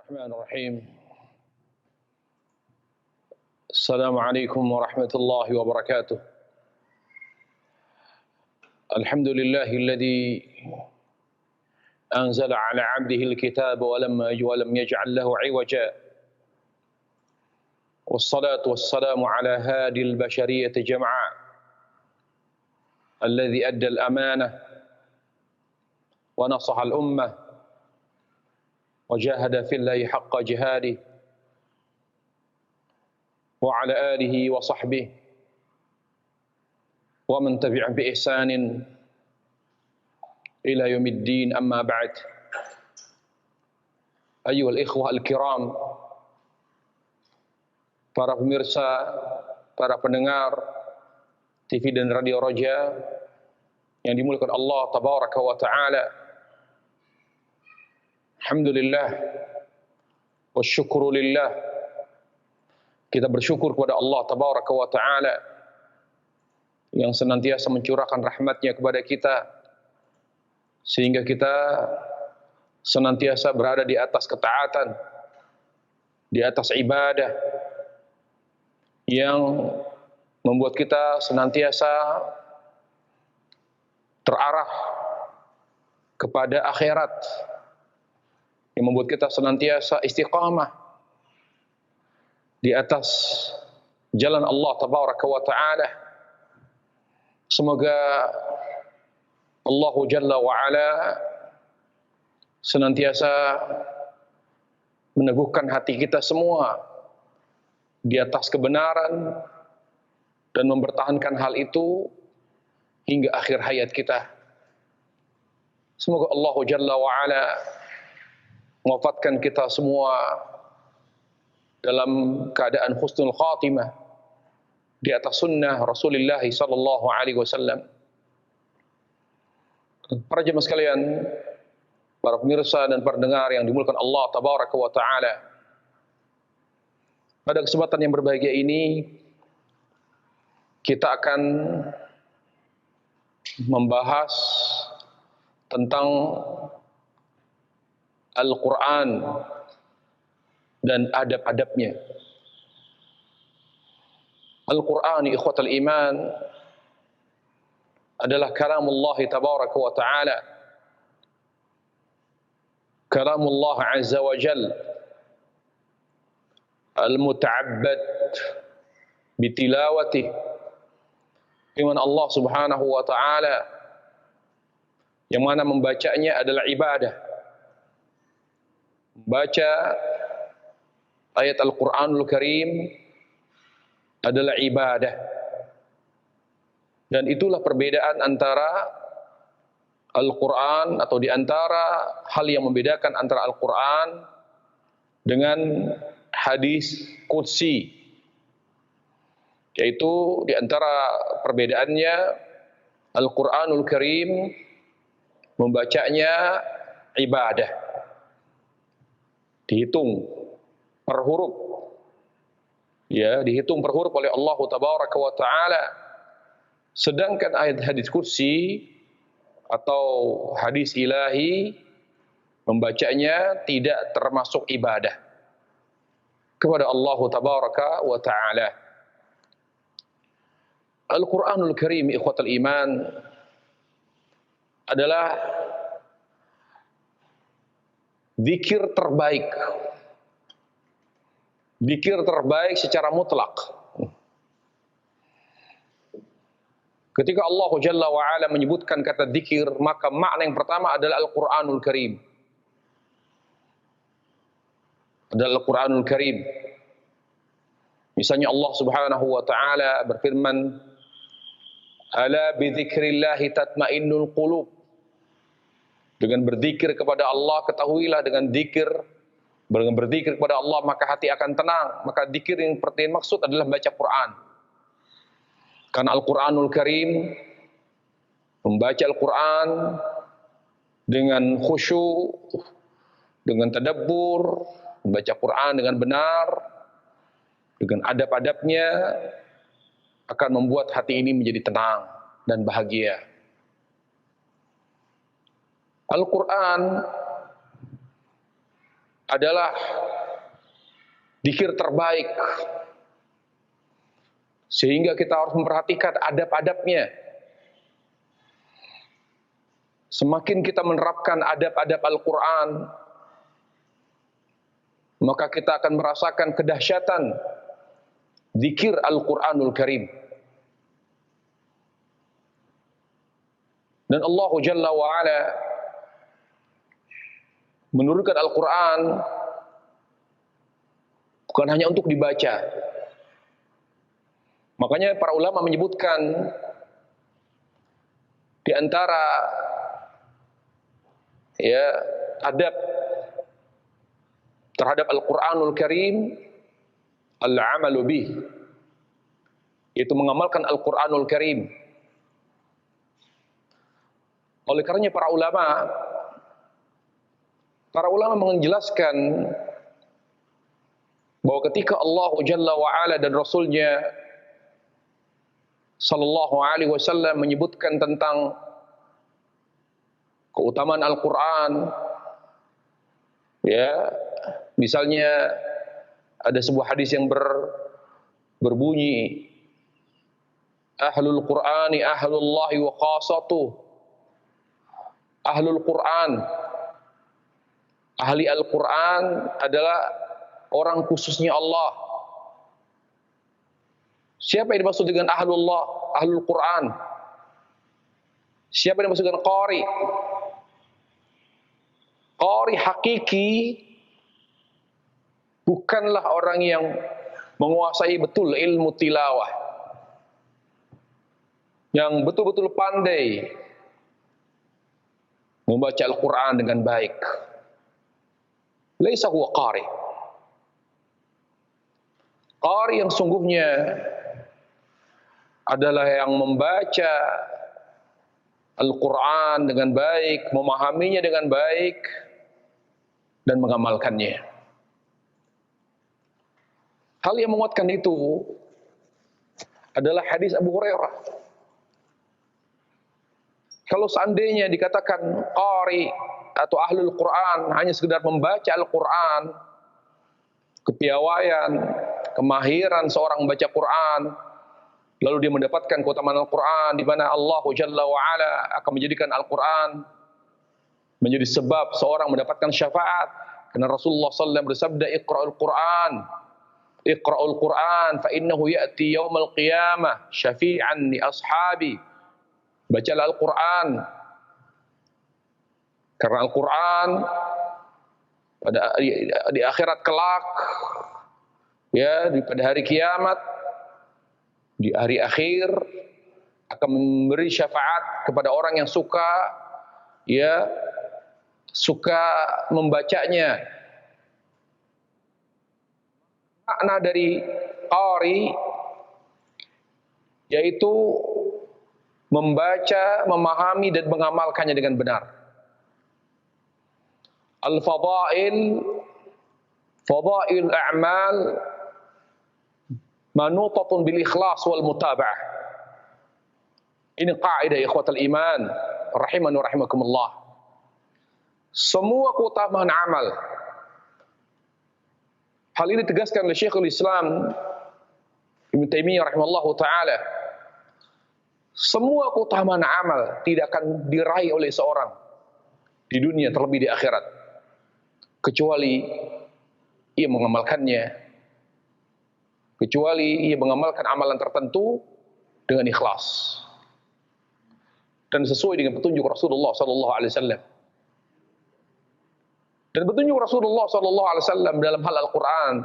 الرحمن الرحيم. السلام عليكم ورحمة الله وبركاته. الحمد لله الذي أنزل على عبده الكتاب ولم يجعل له عوجا، والصلاة والسلام على هادي البشرية جمعاء الذي أدى الأمانة ونصح الأمة وجاهد في الله حق جهاده، وعلى آله وصحبه ومن تبعهم بإحسان إلى يوم الدين. أما بعد، أيها الإخوة الكرام, para pemirsa, para pendengar TV dan Radio Roja yang dimuliakan Allah Tabaraka wa Ta'ala. Alhamdulillah wa syukru lillah. Kita bersyukur kepada Allah Tabaraka wa Ta'ala yang senantiasa mencurahkan rahmatnya kepada kita, sehingga kita senantiasa berada di atas ketaatan, di atas ibadah yang membuat kita senantiasa terarah kepada akhirat, yang membuat kita senantiasa istiqamah di atas jalan Allah Tabaraka wa Ta'ala. Semoga Allah Jalla wa Ala senantiasa meneguhkan hati kita semua di atas kebenaran dan mempertahankan hal itu hingga akhir hayat kita. Semoga Allah Jalla wa Ala mewafatkan kita semua dalam keadaan husnul khatimah di atas sunnah Rasulullah sallallahu alaihi wasallam. Para jemaah sekalian, para pemirsa dan pendengar yang dimuliakan Allah Tabaraka wa Ta'ala, pada kesempatan yang berbahagia ini kita akan membahas tentang Al-Quran dan adab-adabnya. Al-Quran, ikhwatal iman, adalah kalamullah Tabaraka wa Ta'ala, kalamullah Azza wa Jal, al-muta'abbad bitilawatih, firman Allah Subhanahu wa Ta'ala yang mana membacanya adalah ibadah. Baca ayat Al-Quranul Karim adalah ibadah. Dan itulah perbedaan antara Al-Quran, atau di antara hal yang membedakan antara Al-Quran dengan hadis qudsi, yaitu di antara perbedaannya Al-Quranul Karim membacanya ibadah, dihitung per huruf, ya, dihitung per huruf oleh Allah Tabaraka wa Ta'ala. Sedangkan ayat hadis qudsi atau hadis ilahi membacanya tidak termasuk ibadah kepada Allah Tabaraka wa Ta'ala. Al-Quranul Karim, ikhwatal iman, adalah zikir terbaik, zikir terbaik secara mutlak. Ketika Allah Jalla wa Ala menyebutkan kata zikir, maka makna yang pertama adalah Al-Quranul Karim. Adalah Al-Quranul Karim. Misalnya Allah Subhanahu wa Ta'ala berfirman, "Ala bidzikrillahi tatmainnul qulub." Dengan berzikir kepada Allah, ketahuilah dengan berzikir kepada Allah maka hati akan tenang. Maka zikir yang maksud adalah baca Quran. Karena Al-Quranul Karim, membaca Al-Quran dengan khusyuk, dengan tadabbur, membaca Quran dengan benar, dengan adab-adabnya, akan membuat hati ini menjadi tenang dan bahagia. Al-Quran adalah Zikir terbaik. Sehingga kita harus memperhatikan adab-adabnya. Semakin kita menerapkan adab-adab Al-Quran, maka kita akan merasakan kedahsyatan zikir Al-Quranul Karim. Dan Allah Jalla wa'ala menurunkan Al-Quran bukan hanya untuk dibaca. Makanya para ulama menyebutkan di antara adab terhadap Al-Quranul Karim al-amalu bih, yaitu mengamalkan Al-Quranul Karim. Oleh karenanya para ulama menjelaskan bahwa ketika Allah Jalla wa'ala dan Rasulnya Sallallahu Alaihi Wasallam menyebutkan tentang keutamaan Al-Quran, misalnya ada sebuah hadis yang berbunyi, Ahlul Qur'ani ahlullahi wa khasatuh. Ahlul Quran, ahli Al-Quran adalah orang khususnya Allah. Siapa yang dimaksud dengan ahlullah, ahlul Quran? Siapa yang dimaksud dengan qari? Qari hakiki bukanlah orang yang menguasai betul ilmu tilawah, yang betul-betul pandai membaca Al-Quran dengan baik. Laisa huwa qari. Qari yang sungguhnya adalah yang membaca Al-Quran dengan baik, memahaminya dengan baik, dan mengamalkannya. Hal yang menguatkan itu adalah hadis Abu Hurairah. Kalau seandainya dikatakan qari atau ahlul Quran hanya sekedar membaca Al-Quran, kepiawaian, kemahiran seorang membaca Quran, lalu dia mendapatkan keutamaan Al-Quran, di mana Allah Jalla wa'ala akan menjadikan Al-Quran menjadi sebab seorang mendapatkan syafaat. Karena Rasulullah SAW bersabda, Iqra'ul Quran, Iqra'ul Quran, fa innahu ya'ti yawmal qiyamah syafi'an li ashabi. Bacalah Al-Quran, karena Al-Quran di akhirat kelak, pada hari kiamat, di hari akhir akan memberi syafaat kepada orang yang suka membacanya. Makna dari qari yaitu membaca, memahami dan mengamalkannya dengan benar. Al-fadail, fadail a'mal manutatun bil ikhlas wal mutaba'ah. Ini kaidah ikhwatal iman rahimani wa rahimakumullah. Semua keutamaan amal, hal ini ditegaskan oleh Syekhul Islam Ibnu Taimiyah rahimahullahu taala. Semua keutamaan amal tidak akan diraih oleh seorang di dunia terlebih di akhirat kecuali ia mengamalkannya, kecuali ia mengamalkan amalan tertentu dengan ikhlas dan sesuai dengan petunjuk Rasulullah sallallahu alaihi wasallam. Dan petunjuk Rasulullah sallallahu alaihi wasallam dalam hal Al-Qur'an,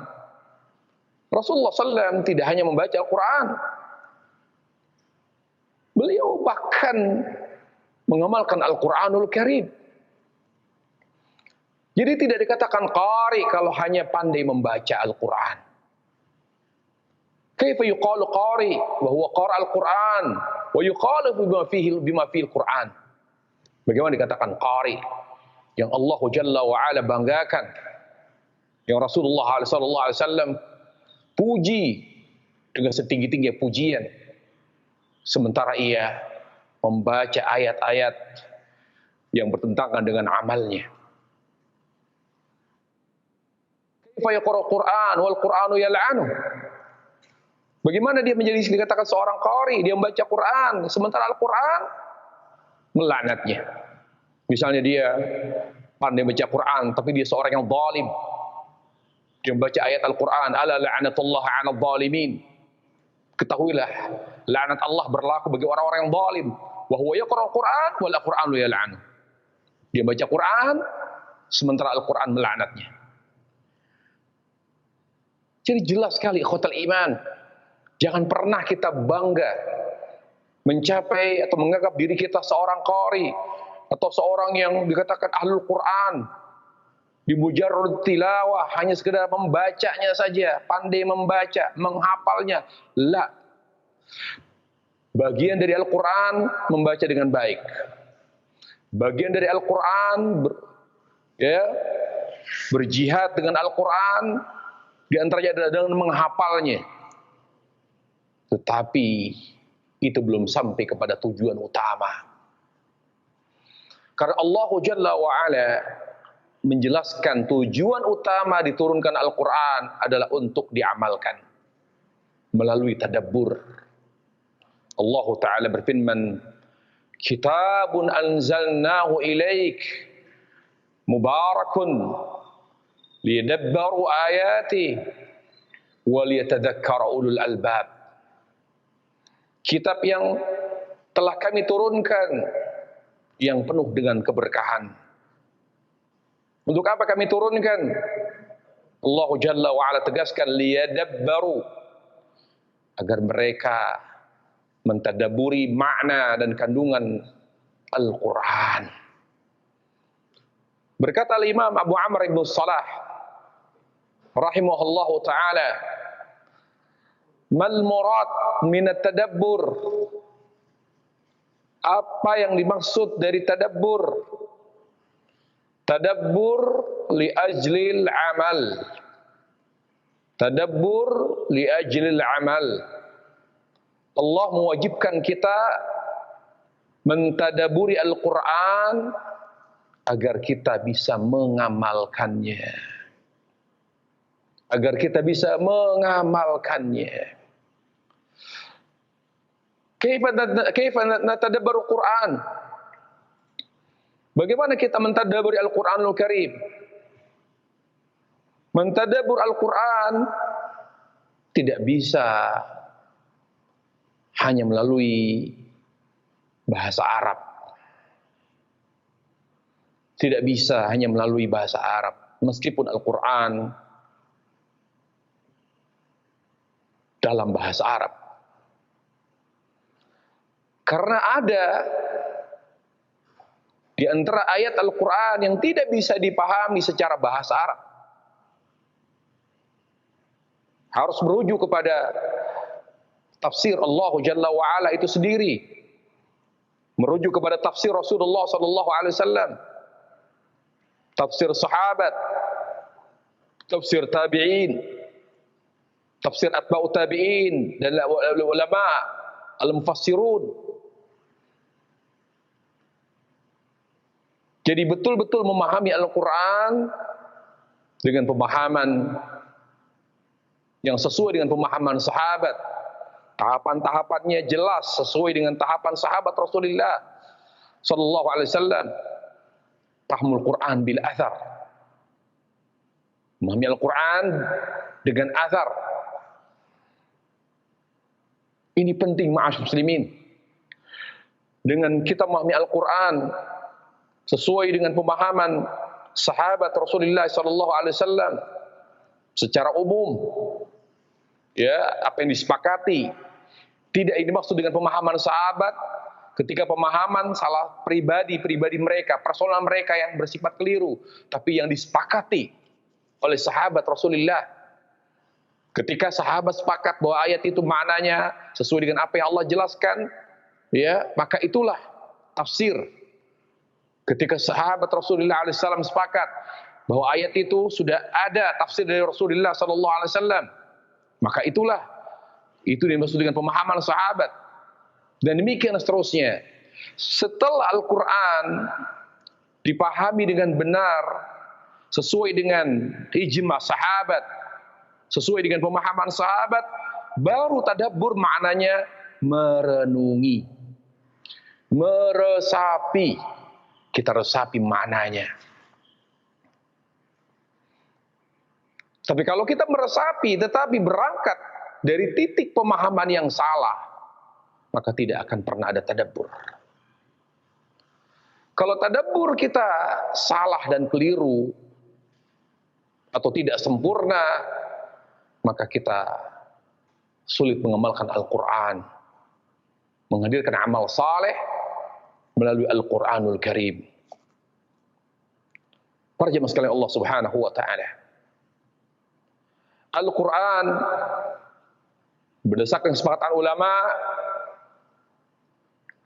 Rasulullah sallallahu tidak hanya membaca Al-Qur'an, beliau bahkan mengamalkan Al-Quranul Karim. Jadi tidak dikatakan qari kalau hanya pandai membaca Al-Quran. Kaifa yuqalu qari wa huwa qara Al-Quran wa yuqalu bima fihi Al-Quran. Bagaimana dikatakan qari yang Allah Jalla wa ala banggakan, yang Rasulullah sallallahu alaihi wasallam puji dengan setinggi-tinggi pujian, sementara ia membaca ayat-ayat yang bertentangan dengan amalnya. Kaifa yaqra'ul Qur'an wal Qur'anu yal'anu. Bagaimana dia menjadi dikatakan seorang qari, dia membaca Quran, sementara Al-Quran melaknatnya. Misalnya dia pandai baca Quran, tapi dia seorang yang zalim. Dia membaca ayat Al-Quran, ala la'natullah 'alal zalimin. Ketahuilah, laknat Allah berlaku bagi orang-orang yang zalim. Wa huwa yaqra'ul Quran wal Qur'anu yal'anu. Dia baca Quran, sementara Al-Quran melaknatnya. Jadi jelas sekali ikhwatal iman. Jangan pernah kita bangga mencapai atau menganggap diri kita seorang qari atau seorang yang dikatakan ahlul Quran. Di mujarrad tilawah, hanya sekedar membacanya saja, pandai membaca, menghafalnya. La. Bagian dari Al-Quran membaca dengan baik. Bagian dari Al-Quran berjihad dengan Al-Quran, di antaranya adalah dengan menghafalnya. Tetapi itu belum sampai kepada tujuan utama. Karena Allah Jalla wa'ala menjelaskan tujuan utama diturunkan Al-Quran adalah untuk diamalkan melalui tadabbur. Allah Ta'ala berfirman, Kitabun anzalnahu ilaik mubarakun liyadabbaru ayati wa liyatadhakkara ulul albab. Kitab yang telah kami turunkan yang penuh dengan keberkahan. Untuk apa kami turunkan? Allah Jalla wa'ala tegaskan liyadabbaru, agar mereka mentadaburi makna dan kandungan Al-Quran. Berkata Imam Abu Amr ibn Salah rahimahullahu ta'ala, mal murad minat tadabbur, apa yang dimaksud dari tadabbur? Tadabbur li ajlil amal. Tadabbur li ajlil amal. Allah mewajibkan kita mentadaburi Al-Quran agar kita bisa mengamalkannya. Agar kita bisa mengamalkannya. Kaifa natadabbaru Quran? Bagaimana kita mentadabburi Al-Qur'anul Karim? Mentadabbur Al-Qur'an tidak bisa hanya melalui bahasa Arab. Tidak bisa hanya melalui bahasa Arab. Meskipun Al-Qur'an dalam bahasa Arab. Karena ada di antara ayat Al-Quran yang tidak bisa dipahami secara bahasa Arab. Harus merujuk kepada tafsir Allah Jalla wa'ala itu sendiri. Merujuk kepada tafsir Rasulullah SAW. Tafsir sahabat. Tafsir tabi'in. Tafsir atba'u tabi'in. Dan ulama al-mufassirun. Jadi betul-betul memahami Al-Quran dengan pemahaman yang sesuai dengan pemahaman sahabat. Tahapan-tahapannya jelas sesuai dengan tahapan sahabat Rasulullah sallallahu alaihi wasallam. Fahmul Quran bil athar. Memahami Al-Quran dengan athar. Ini penting ma'asyiral muslimin. Dengan kita memahami Al-Quran sesuai dengan pemahaman sahabat Rasulullah sallallahu alaihi wasallam secara umum, ya, apa yang disepakati tidak ini maksud dengan pemahaman sahabat ketika pemahaman salah pribadi mereka, personal mereka yang bersifat keliru, tapi yang disepakati oleh sahabat Rasulullah. Ketika sahabat sepakat bahwa ayat itu maknanya sesuai dengan apa yang Allah jelaskan, ya, maka itulah tafsir. Ketika sahabat Rasulullah SAW sepakat bahwa ayat itu sudah ada tafsir dari Rasulullah SAW, maka itulah itu dimaksud dengan pemahaman sahabat. Dan demikian seterusnya. Setelah Al-Quran dipahami dengan benar sesuai dengan ijma sahabat, sesuai dengan pemahaman sahabat, baru tadabbur maknanya merenungi, meresapi. Kita resapi maknanya. Tapi kalau kita meresapi tetapi berangkat dari titik pemahaman yang salah, maka tidak akan pernah ada tadabbur. Kalau tadabbur kita salah dan keliru atau tidak sempurna, maka kita sulit mengamalkan Al-Quran, menghadirkan amal saleh melalui Al-Quranul Karim. Para jemaah sekalian Allah Subhanahu wa taala, Al-Quran berdasarkan kesepakatan ulama,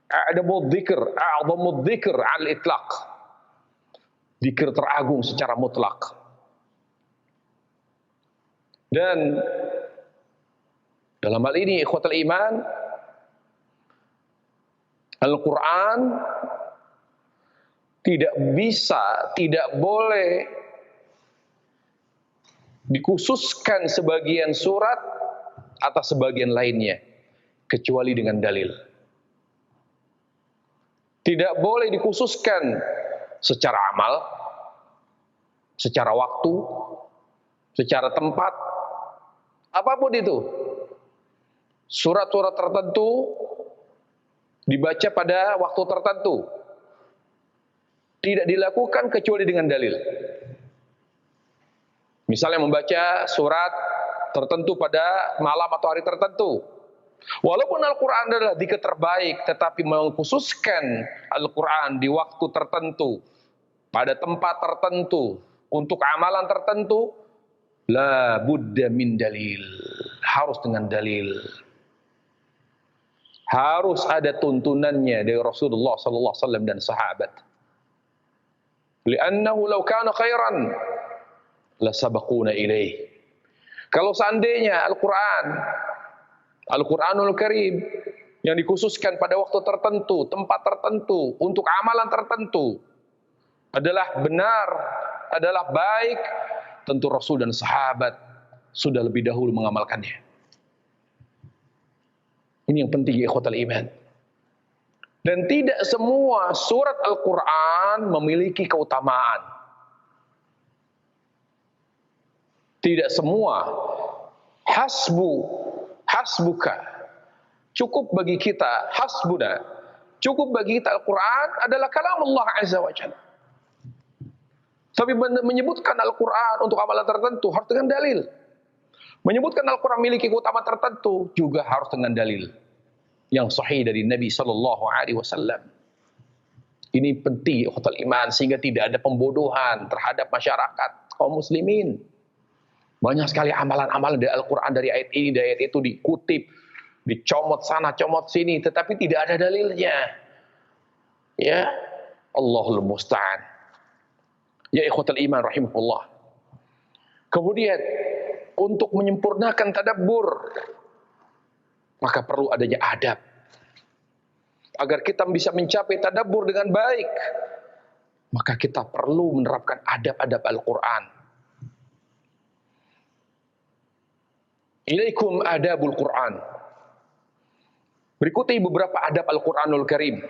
a'dhamud dzikr al-itlaq, dzikir teragung secara mutlak. Dan dalam hal ini ikhwatul iman, Al-Quran tidak boleh dikhususkan sebagian surat atas sebagian lainnya, kecuali dengan dalil. Tidak boleh dikhususkan secara amal, secara waktu, secara tempat, apapun itu. Surat-surat tertentu dibaca pada waktu tertentu, tidak dilakukan kecuali dengan dalil. Misalnya membaca surat tertentu pada malam atau hari tertentu. Walaupun Al-Quran adalah dzikir terbaik, tetapi mengkhususkan Al-Quran di waktu tertentu, pada tempat tertentu, untuk amalan tertentu, la budda min dalil. Harus dengan dalil. Harus ada tuntunannya dari Rasulullah sallallahu alaihi wasallam dan sahabat. Li'annahu law kana khairan la sabaquna ilaih. Kalau seandainya Al-Quranul Karim yang dikhususkan pada waktu tertentu, tempat tertentu, untuk amalan tertentu adalah benar, adalah baik, tentu Rasul dan sahabat sudah lebih dahulu mengamalkannya. Ini yang penting ya ikhwatal iman. Dan tidak semua surat Al-Quran memiliki keutamaan. Tidak semua. Hasbuka. Cukup bagi kita, hasbuna. Cukup bagi kita Al-Quran adalah kalam Allah Azza wa Jalla. Tapi menyebutkan Al-Quran untuk amalan tertentu harus dengan dalil. Menyebutkan Al-Quran memiliki keutamaan tertentu juga harus dengan dalil yang sahih dari Nabi Sallallahu Alaihi Wasallam. Ini penting ikhwatul iman, sehingga tidak ada pembodohan terhadap masyarakat kaum muslimin. Banyak sekali amalan-amalan dari Al-Quran, dari ayat ini, dari ayat itu dikutip, dicomot sana, comot sini, tetapi tidak ada dalilnya. Ya, Allahul Musta'an. Ya ikhwatul iman rahimahullah. Kemudian untuk menyempurnakan tadabbur, maka perlu adanya adab. Agar kita bisa mencapai tadabbur dengan baik, maka kita perlu menerapkan adab-adab Al-Quran. Ilaikum adabul Quran. Berikutnya beberapa adab Al-Quranul Karim.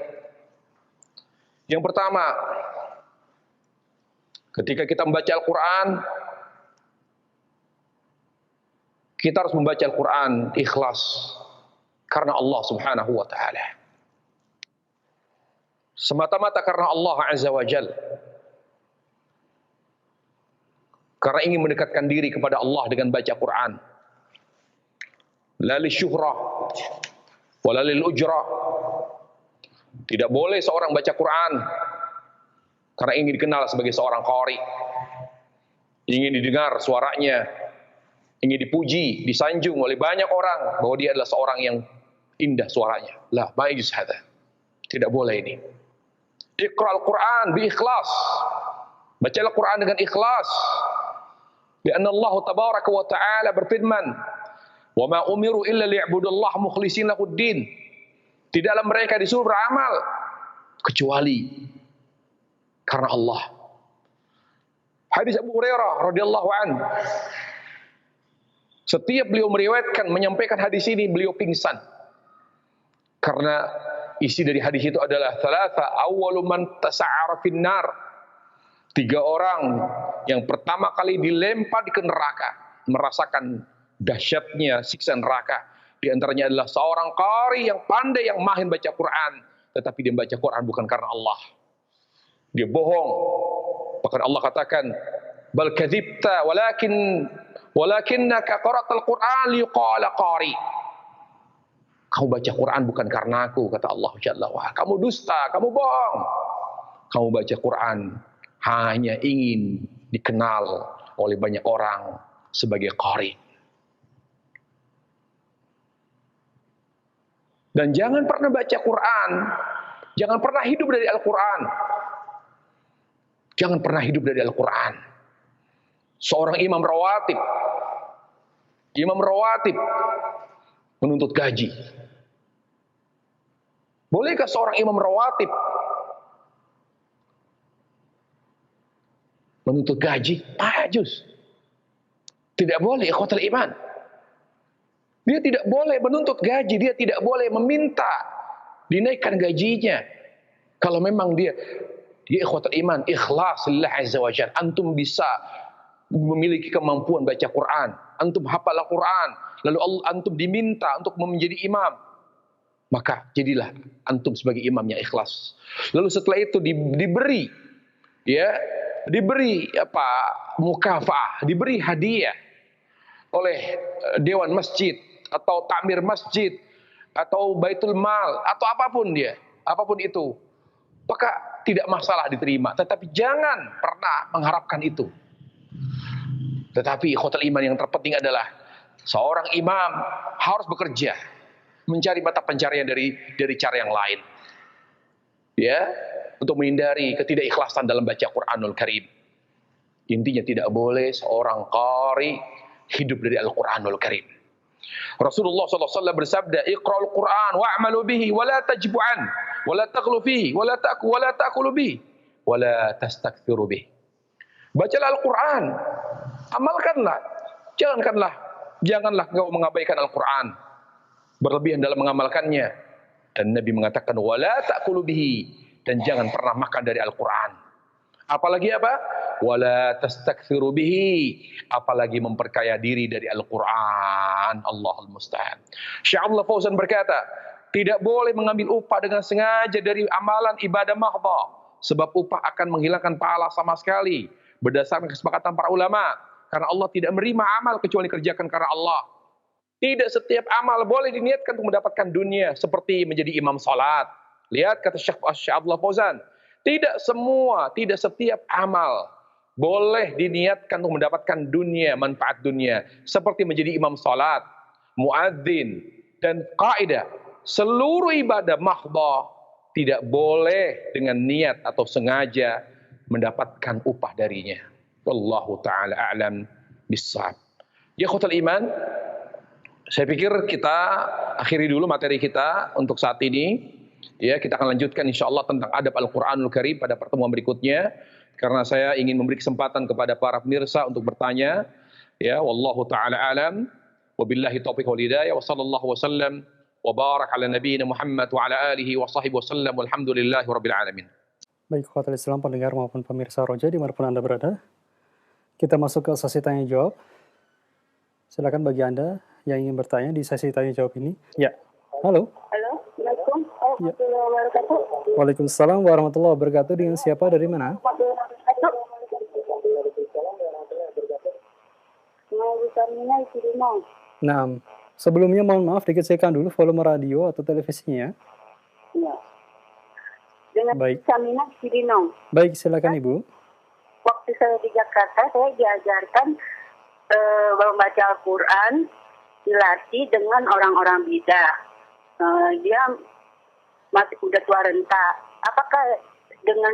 Yang pertama, ketika kita membaca Al-Quran, kita harus membaca Al-Quran ikhlas karena Allah Subhanahu wa taala. Semata-mata karena Allah Azza wa Jalla. Karena ingin mendekatkan diri kepada Allah dengan baca Quran. La li syuhrah wala lil ujrah. Tidak boleh seorang baca Quran karena ingin dikenal sebagai seorang qari, ingin didengar suaranya, ingin dipuji, disanjung oleh banyak orang bahwa dia adalah seorang yang indah suaranya. La ma'ijuz hadza. Tidak boleh ini. Iqra al-Quran bi ikhlas. Baca Al-Quran dengan ikhlas. Karena Allah tabaraka wa ta'ala berfirman, "Wa ma umiru illa liya'budullaha mukhlishina lahuddin." Tidaklah mereka disuruh beramal kecuali karena Allah. Hadis Abu Hurairah radhiyallahu anhu. Setiap beliau meriwayatkan, menyampaikan hadis ini, beliau pingsan. Karena isi dari hadis itu adalah thalatha awwalu man tasa'ara finnar. 3 orang yang pertama kali dilempar ke neraka, merasakan dahsyatnya siksa neraka. Di antaranya adalah seorang qari yang pandai, yang mahir baca Quran, tetapi dia baca Quran bukan karena Allah. Dia bohong. Bahkan Allah katakan, bal kadzibta walakinnaka qara'tal Qur'an liqala qari. Kamu baca Quran bukan karena aku, kata Allah Jalla wa ala. Kamu dusta, kamu bohong. Kamu baca Quran hanya ingin dikenal oleh banyak orang sebagai qari. Dan jangan pernah baca Quran, jangan pernah hidup dari Al-Quran. Jangan pernah hidup dari Al-Quran. Seorang imam rawatib menuntut gaji. Bolehkah seorang imam rawatib menuntut gaji? Tajus. Tidak boleh, ikhwatul iman. Dia tidak boleh menuntut gaji, dia tidak boleh meminta dinaikkan gajinya. Kalau memang dia ikhwatul iman, ikhlas lillah azza wa jalla. Antum bisa memiliki kemampuan baca Quran, antum hafal Al-Quran, lalu antum diminta untuk menjadi imam, maka jadilah antum sebagai imam yang ikhlas. Lalu setelah itu diberi mukafah, diberi hadiah oleh dewan masjid atau takmir masjid atau baitul mal atau apapun itu, maka tidak masalah diterima. Tetapi jangan pernah mengharapkan itu. Tetapi ikhwatul iman yang terpenting adalah seorang imam harus bekerja, mencari mata pencarian dari cara yang lain, ya, untuk menghindari ketidakikhlasan dalam baca Quranul Karim. Intinya tidak boleh seorang qari hidup dari Al-Quranul Karim. Rasulullah SAW bersabda, "Iqra'ul Quran wa'malu bihi wa la tajbu an, wa la taghlu fihi, wa la ta'kulu bihi, wa la tastakthiru bihi." Bacalah Al-Quran, amalkanlah, janganlah engkau mengabaikan Al-Quran, berlebihan dalam mengamalkannya. Dan Nabi mengatakan, "Wa la ta'kulu bihi," dan jangan pernah makan dari Al-Quran. Apalagi apa? Wala tastakthiru bihi, apalagi memperkaya diri dari Al-Quran. Allahul musta'an. Syekh Abdullah Fauzan berkata, tidak boleh mengambil upah dengan sengaja dari amalan ibadah mahdha, sebab upah akan menghilangkan pahala sama sekali, berdasarkan kesepakatan para ulama, karena Allah tidak menerima amal kecuali kerjakan karena Allah. Tidak setiap amal boleh diniatkan untuk mendapatkan dunia, seperti menjadi imam salat. Lihat kata Syekh Abdullah Fauzan, tidak setiap amal boleh diniatkan untuk mendapatkan dunia, manfaat dunia. Seperti menjadi imam salat, muadzin, dan kaidah. Seluruh ibadah mahdha tidak boleh dengan niat atau sengaja mendapatkan upah darinya. Wallahu ta'ala a'lam bissawab. Ya khutul iman, saya pikir kita akhiri dulu materi kita untuk saat ini. Ya, kita akan lanjutkan insyaallah tentang adab Al-Quranul Karim pada pertemuan berikutnya. Karena saya ingin memberi kesempatan kepada para pemirsa untuk bertanya. Ya, wallahu taala alam. Wabillahi taufiq wal hidayah. Wa sallallahu wasallam wa barak ala nabiyyina Muhammad wa ala alihi wa sahbihi wasallam. Walhamdulillahi rabbil alamin. Baik, khotbah Islam pendengar maupun pemirsa Roja dimanapun Anda berada. Kita masuk ke sesi tanya jawab. Silakan bagi Anda yang ingin bertanya di sesi tanya jawab ini. Ya, halo. Assalamualaikum warahmatullahi wabarakatuh. Waalaikumsalam warahmatullahi wabarakatuh. Dengan siapa, dari mana? Nah, sebelumnya mohon maaf dikecilkan dulu volume radio atau televisinya. Ya. Dengan Baik. Saminah Cirinong. Baik, silakan Ibu. Waktu saya di Jakarta, saya diajarkan membaca Al-Quran, dilatih dengan orang-orang bidah. Dia masih udah tua renta. Apakah dengan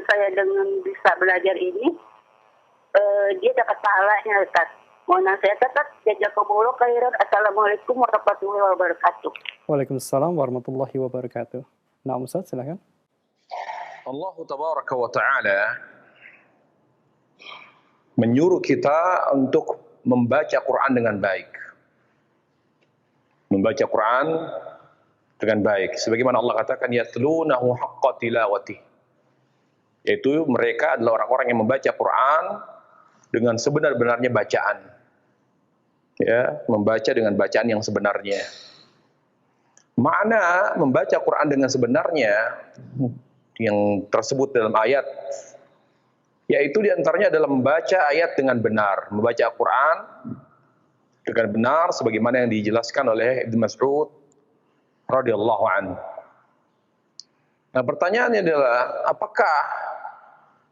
bisa belajar ini, dia dapat pahalanya, Ustaz? Mohon nasihat, Ustaz. Jazakumullah khairan. Assalamualaikum warahmatullahi wabarakatuh. Waalaikumsalam warahmatullahi wabarakatuh. Nah, Ustaz, silakan. Allah tabaraka wa ta'ala menyuruh kita untuk membaca Quran dengan baik. Membaca Quran dengan baik. Sebagaimana Allah katakan, yatlunahu haqqa tilawati. Yaitu mereka adalah orang-orang yang membaca Quran dengan sebenar-benarnya bacaan. Ya, membaca dengan bacaan yang sebenarnya. Makna membaca Quran dengan sebenarnya yang tersebut dalam ayat, yaitu diantaranya adalah membaca ayat dengan benar, membaca Quran dengan benar sebagaimana yang dijelaskan oleh Ibnu Mas'ud radhiyallahu anhu. Nah, pertanyaannya adalah, apakah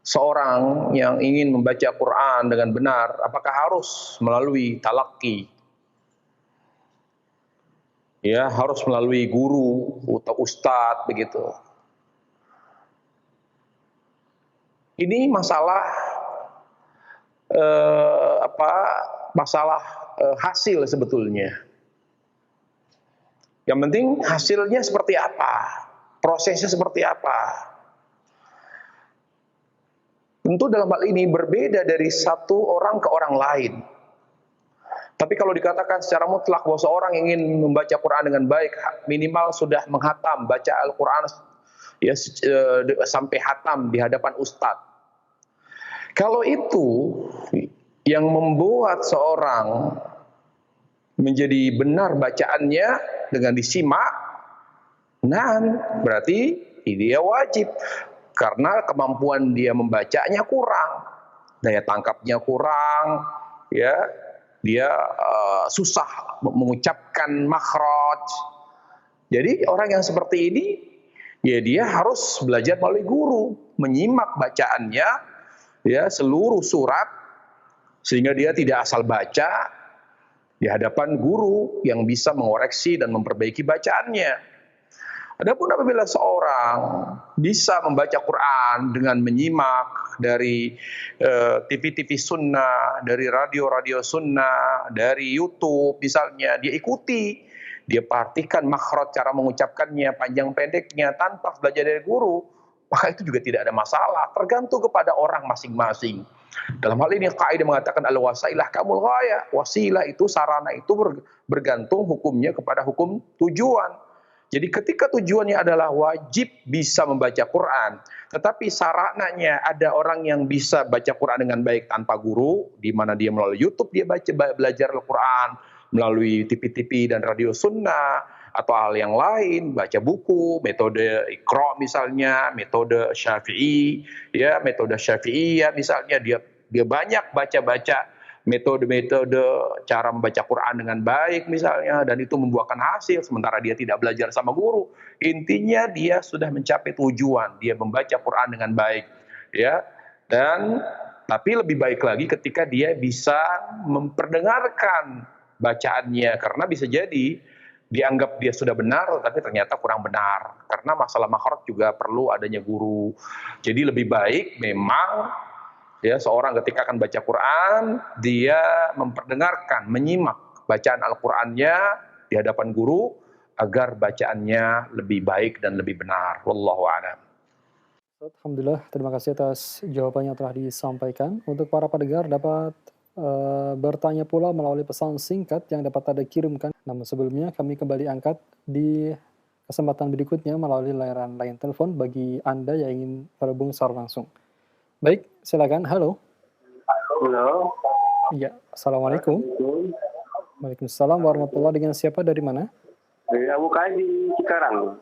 seorang yang ingin membaca Quran dengan benar, apakah harus melalui talaqi? Ya, harus melalui guru atau ustadz begitu. Ini masalah hasil sebetulnya. Yang penting hasilnya seperti apa, prosesnya seperti apa. Tentu dalam hal ini berbeda dari satu orang ke orang lain. Tapi kalau dikatakan secara mutlak bahwa seorang ingin membaca Quran dengan baik, minimal sudah menghatam, baca Al-Quran ya, sampai hatam di hadapan ustadz. Kalau itu yang membuat seorang menjadi benar bacaannya dengan disimak, nah berarti dia wajib. Karena kemampuan dia membacanya kurang, daya tangkapnya kurang, ya, dia susah mengucapkan makhraj. Jadi orang yang seperti ini, ya dia harus belajar melalui guru, menyimak bacaannya, ya, seluruh surat, sehingga dia tidak asal baca di hadapan guru yang bisa mengoreksi dan memperbaiki bacaannya. Adapun apabila seorang bisa membaca Quran dengan menyimak dari TV-TV sunnah, dari radio-radio sunnah, dari YouTube misalnya, dia ikuti, dia perhatikan makhraj, cara mengucapkannya, panjang pendeknya, tanpa belajar dari guru, maka itu juga tidak ada masalah, tergantung kepada orang masing-masing. Dalam hal ini kaidah mengatakan al-wasailah kamul ghaya, wasilah itu, sarana itu bergantung hukumnya kepada hukum tujuan. Jadi ketika tujuannya adalah wajib bisa membaca Quran, tetapi sarananya ada orang yang bisa baca Quran dengan baik tanpa guru, di mana dia melalui YouTube dia belajar Al-Quran, melalui TV-TV dan radio sunnah, atau hal yang lain, baca buku, metode Iqra misalnya, metode Syafi'i, ya, metode Syafi'iyah misalnya, dia banyak baca-baca metode-metode cara membaca Quran dengan baik misalnya, dan itu membuahkan hasil sementara dia tidak belajar sama guru. Intinya dia sudah mencapai tujuan, dia membaca Quran dengan baik, ya. Dan tapi lebih baik lagi ketika dia bisa memperdengarkan bacaannya, karena bisa jadi dianggap dia sudah benar tapi ternyata kurang benar, karena masalah makhraj juga perlu adanya guru. Jadi lebih baik memang, ya, seorang ketika akan baca Quran, dia memperdengarkan, menyimak bacaan Al-Qurannya di hadapan guru, agar bacaannya lebih baik dan lebih benar. Wallahu a'lam. Alhamdulillah, terima kasih atas jawabannya telah disampaikan. Untuk para pendengar dapat bertanya pula melalui pesan singkat yang dapat Anda kirimkan. Namun sebelumnya kami kembali angkat di kesempatan berikutnya melalui layanan line telepon bagi Anda yang ingin terhubung secara langsung. Baik, silakan. Halo. Halo. Iya, assalamualaikum. Waalaikumsalam warahmatullahi. Dengan siapa, dari mana? Dari Abu Kaji Cikarang.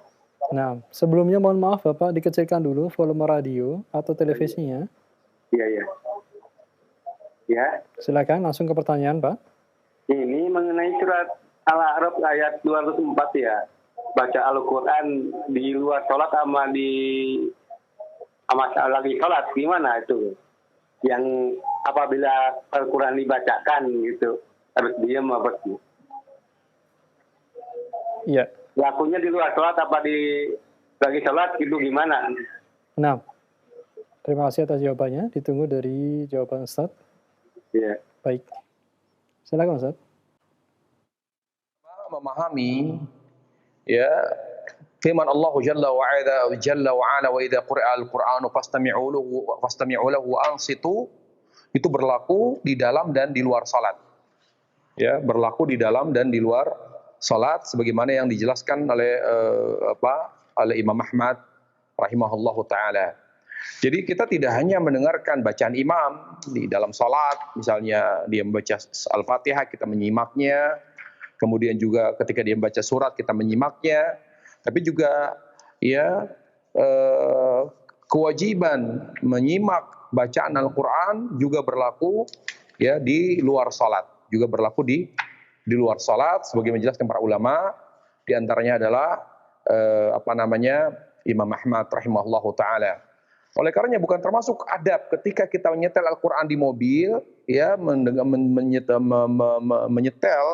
Nah, sebelumnya mohon maaf Bapak, dikecilkan dulu volume radio atau televisinya. Iya, iya. Ya. Silakan langsung ke pertanyaan, Pak. Ini mengenai surat Al-A'raf ayat 204 ya. Baca Al-Quran di luar sholat sama lagi sholat, gimana itu? Yang apabila Al-Quran dibacakan gitu, harus diam apa sih? Iya. Lakunya di luar sholat apa di lagi sholat gitu gimana? Nah, terima kasih atas jawabannya. Ditunggu dari jawaban Ustaz. Iya. Baik. Silakan Ustaz. Memahami, ya, firman Allah Jalla wa Ala wa idza quri'a al-Qur'anu fastami'u lahu wa ansitu Itu berlaku di dalam dan di luar salat. Ya, berlaku di dalam dan di luar salat sebagaimana yang dijelaskan oleh oleh Imam Ahmad rahimahullahu taala. Jadi kita tidak hanya mendengarkan bacaan imam di dalam salat, misalnya dia membaca Al-Fatihah kita menyimaknya, kemudian juga ketika dia membaca surat kita menyimaknya, tapi juga ya kewajiban menyimak bacaan Al-Quran juga berlaku ya di luar salat, juga berlaku di luar salat sebagaimana dijelaskan para ulama, di antaranya adalah Imam Ahmad rahimahullahu taala. Oleh karenanya bukan termasuk adab ketika kita menyetel Al-Quran di mobil, ya menyetel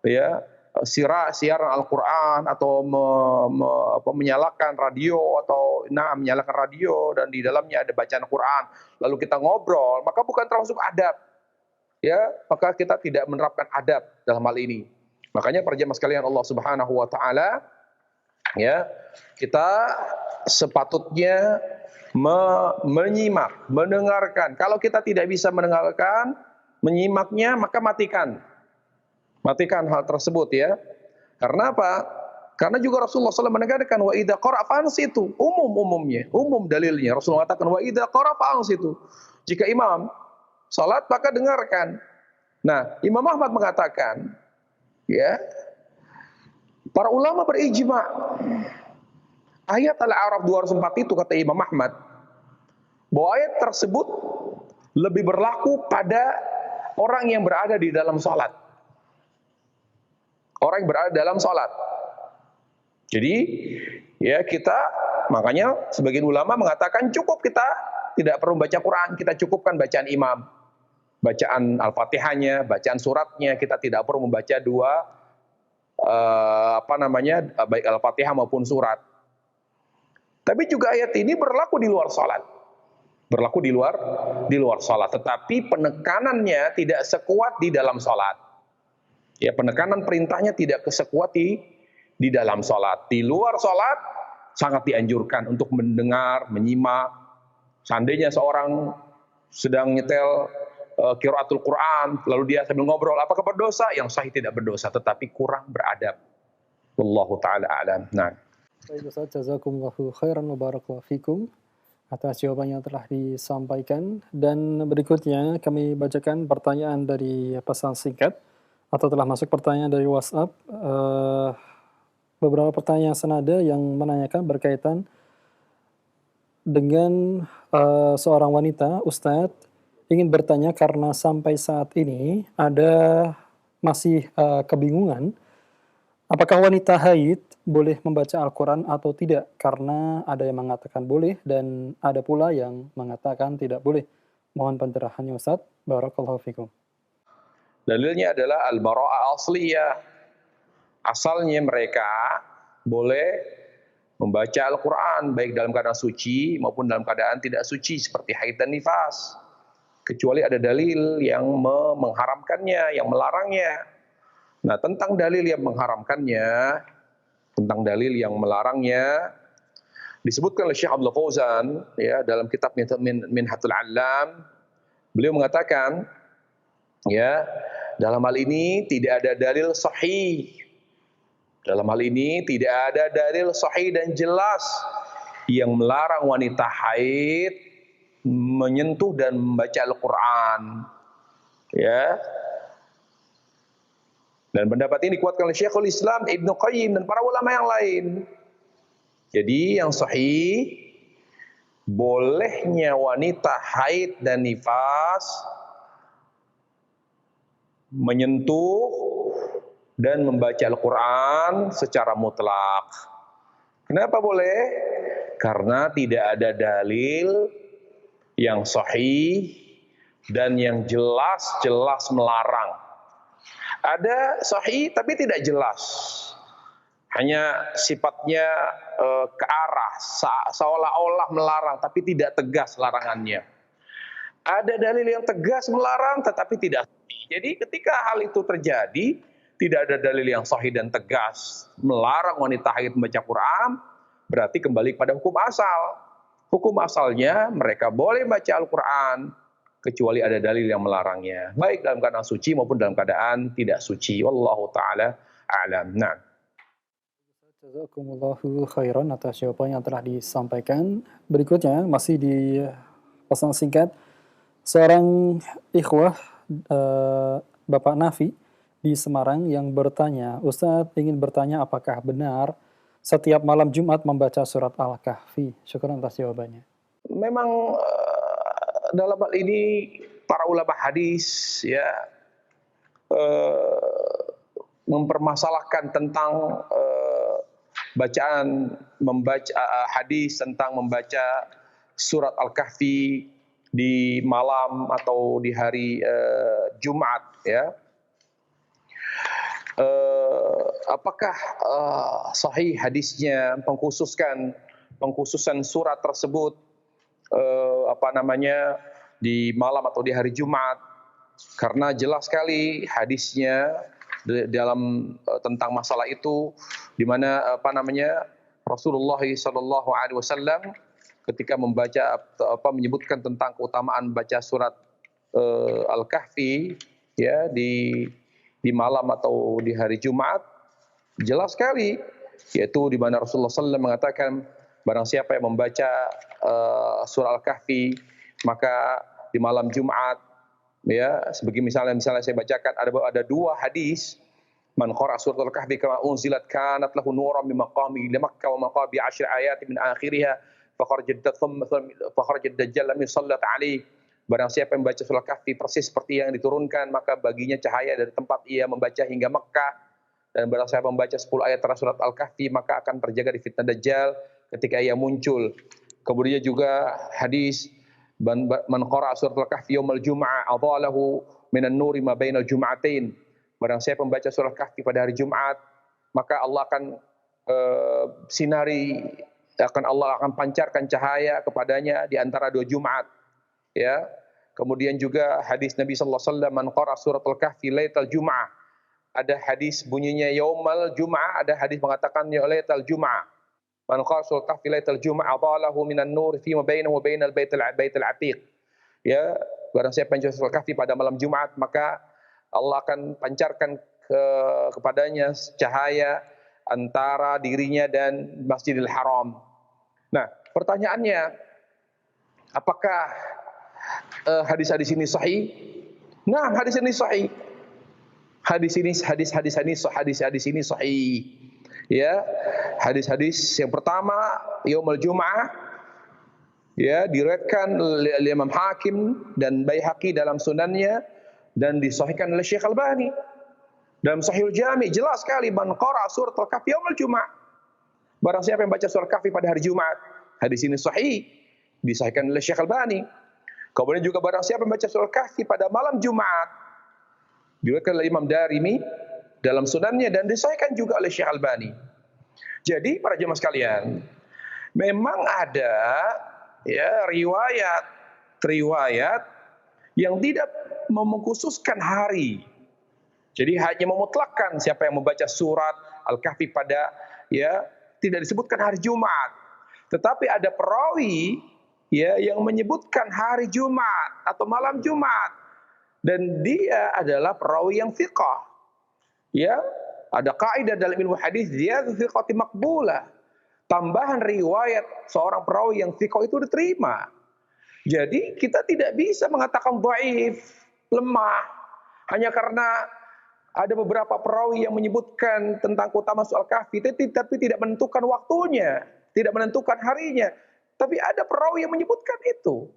ya siaran Al-Quran atau menyalakan radio menyalakan radio dan di dalamnya ada bacaan Quran, lalu kita ngobrol, maka bukan termasuk adab. Ya, maka kita tidak menerapkan adab dalam hal ini. Makanya para jemaah sekalian Allah Subhanahu wa taala, ya, kita sepatutnya menyimak, mendengarkan. Kalau kita tidak bisa mendengarkan, menyimaknya, maka matikan. Matikan hal tersebut ya. Karena apa? Karena juga Rasulullah SAW menegaskan wa idza qara fansitu, umum dalilnya. Rasulullah mengatakan wa idza qara fansitu. Jika imam salat maka dengarkan. Nah, Imam Ahmad mengatakan ya, para ulama berijma. Ayat Al-A'raf 204 itu kata Imam Ahmad bahwa ayat tersebut lebih berlaku pada orang yang berada di dalam salat. Orang yang berada dalam salat. Jadi ya kita, makanya sebagian ulama mengatakan cukup kita tidak perlu baca Quran, kita cukupkan bacaan imam. Bacaan Al-Fatihahnya, bacaan suratnya, kita tidak perlu membaca dua baik Al-Fatihah maupun surat. Tapi juga ayat ini berlaku di luar salat. Berlaku di luar salat, tetapi penekanannya tidak sekuat di dalam salat. Ya, penekanan perintahnya tidak sekuat di dalam salat. Di luar salat sangat dianjurkan untuk mendengar, menyimak. Seandainya seorang sedang nyetel qiraatul Quran, lalu dia sambil ngobrol, apakah berdosa? Yang sahih tidak berdosa, tetapi kurang beradab. Wallahu taala a'lam. Nah. Baik Ustaz, jazakumullahu khairan wa barakallahu fikum atas jawaban yang telah disampaikan. Dan berikutnya kami bacakan pertanyaan dari pesan singkat atau telah masuk pertanyaan dari WhatsApp. Beberapa pertanyaan senada yang menanyakan berkaitan dengan seorang wanita. Ustadz ingin bertanya karena sampai saat ini ada masih kebingungan apakah wanita haid boleh membaca Al-Quran atau tidak, karena ada yang mengatakan boleh dan ada pula yang mengatakan tidak boleh. Mohon pencerahannya Ustaz. Barakallahu fikum. Dalilnya adalah al-bara'ah asliyah. Asalnya mereka boleh membaca Al-Quran baik dalam keadaan suci maupun dalam keadaan tidak suci seperti haid dan nifas. Kecuali ada dalil yang mengharamkannya, yang melarangnya. Nah, tentang dalil yang mengharamkannya, tentang dalil yang melarangnya, disebutkan oleh Syekh Abdul Fauzan ya dalam kitab Minhatul Allam. Beliau mengatakan ya, dalam hal ini tidak ada dalil sahih. Dalam hal ini tidak ada dalil sahih dan jelas yang melarang wanita haid menyentuh dan membaca Al-Quran. Ya. Dan pendapat ini dikuatkan oleh Syekhul Islam Ibnu Qayyim dan para ulama yang lain. Jadi yang sahih, bolehnya wanita haid dan nifas menyentuh dan membaca Al-Quran secara mutlak. Kenapa boleh? Karena tidak ada dalil yang sahih dan yang jelas-jelas melarang. Ada sahih tapi tidak jelas. Hanya sifatnya ke arah, seolah-olah melarang tapi tidak tegas larangannya. Ada dalil yang tegas melarang tetapi tidak sahih. Jadi ketika hal itu terjadi, tidak ada dalil yang sahih dan tegas melarang wanita haid membaca Quran, berarti kembali pada hukum asal. Hukum asalnya mereka boleh baca Al-Quran kecuali ada dalil yang melarangnya, baik dalam keadaan suci maupun dalam keadaan tidak suci. Wallahu taala a'lam. Nah, Jazakumullahu khairan atas jawaban yang telah disampaikan. Berikutnya masih di pesan singkat seorang ikhwah Bapak Nafi di Semarang yang bertanya, Ustadz ingin bertanya apakah benar setiap malam Jumat membaca surat Al-Kahfi? Syukur atas jawabannya. memang dalam hal ini para ulama hadis ya mempermasalahkan tentang membaca hadis tentang membaca surat Al-Kahfi di malam atau di hari Jumat ya. Apakah sahih hadisnya pengkhususan surat tersebut di malam atau di hari Jumat? Karena jelas sekali hadisnya dalam tentang masalah itu, di mana Rasulullah Sallallahu Alaihi Wasallam ketika menyebutkan tentang keutamaan baca surat Al-Kahfi ya di malam atau di hari Jumat, jelas sekali, yaitu di mana Rasulullah SAW mengatakan barang siapa yang membaca surah Al-Kahfi maka di malam Jumat ya, sebagai misalnya saya bacakan ada dua hadis, man qara'a surat Al-Kahfi kama unzilat kanat lahu nuran min maqami ila Makkah wa maqabi 10 ayat min akhiriha fakharajat dajjal lam yusallat alaihi. Barang siapa yang membaca surah Al-Kahfi persis seperti yang diturunkan, maka baginya cahaya dari tempat ia membaca hingga Mekah. Dan barang siapa membaca 10 ayat surat Al-Kahfi, maka akan terjaga di fitnah Dajjal ketika ia muncul. Kemudian juga hadis man qara'a surat Al-Kahfi yaumal jum'ah adhalahu minan nuri ma bainal jum'atain. Barang siapa membaca surah Al-Kahfi pada hari Jumat, maka Allah akan Allah akan pancarkan cahaya kepadanya di antara dua Jumat. Ya. Kemudian juga hadis Nabi sallallahu alaihi wasallam man qara'a surat Al-Kahfi lailatal jum'ah. Ada hadis bunyinya yaumal jum'ah, ada hadis mengatakan lailatal jum'ah. Man qara'a surat Al-Kahfi lailatal jum'ah adalahu minan nur fi ma bainahu wa bainal baitil atiq. Ya, barang siapa membaca surat Al-Kahfi pada malam Jumat, maka Allah akan pancarkan kepadanya cahaya antara dirinya dan Masjidil Haram. Nah, pertanyaannya, apakah hadis-hadis ini sahih? Nah, hadis ini sahih. Hadis ini sahih. Ya, hadis-hadis yang pertama yaumul Jum'ah ya diriwayatkan oleh Imam Hakim dan Baihaqi dalam sunannya dan disahihkan oleh Syekh Albani dalam Sahihul Jami', jelas sekali man qara'a surat Al-Kahfi yaumul Jum'ah. Barang siapa yang baca surat Al-Kahfi pada hari Jumat, hadis ini sahih, disahihkan oleh Syekh Albani. Kemudian juga barang siapa membaca surah Al-Kahfi pada malam Jumat, diriwayatkan oleh Imam Darimi dalam sunannya dan disahihkan juga oleh Syekh Albani. Jadi para jemaah sekalian, memang ada ya riwayat yang tidak mengkhususkan hari. Jadi hanya memutlakkan siapa yang membaca surat Al-Kahfi pada tidak disebutkan hari Jumat. Tetapi ada perawi yang menyebutkan hari Jumat atau malam Jumat, dan dia adalah perawi yang thiqah. Ya, ada kaidah dalam ilmu hadis, ziyadatu thiqati maqbulah. Tambahan riwayat seorang perawi yang thiqah itu diterima. Jadi kita tidak bisa mengatakan dhaif, lemah, hanya karena ada beberapa perawi yang menyebutkan tentang keutamaan surah Al-Kahfi tapi tidak menentukan waktunya, tidak menentukan harinya. Tapi ada perawi yang menyebutkan itu.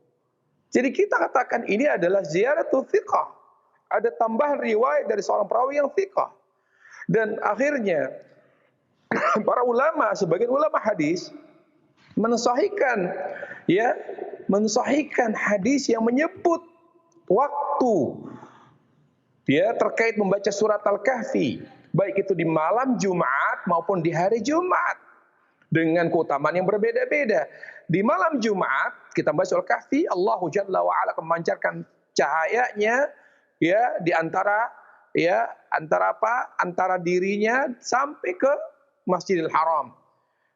Jadi kita katakan ini adalah ziyadatu thiqah. Ada tambahan riwayat dari seorang perawi yang thiqah. Dan akhirnya para ulama, sebagian ulama hadis mensahihkan hadis yang menyebut waktu terkait membaca surat Al-Kahfi, baik itu di malam Jumat maupun di hari Jumat, dengan keutamaan yang berbeda-beda. Di malam Jumat kita membaca Al-Kahfi, Allah Jalla wa Ala memancarkan cahayanya di antara antara dirinya sampai ke Masjidil Haram.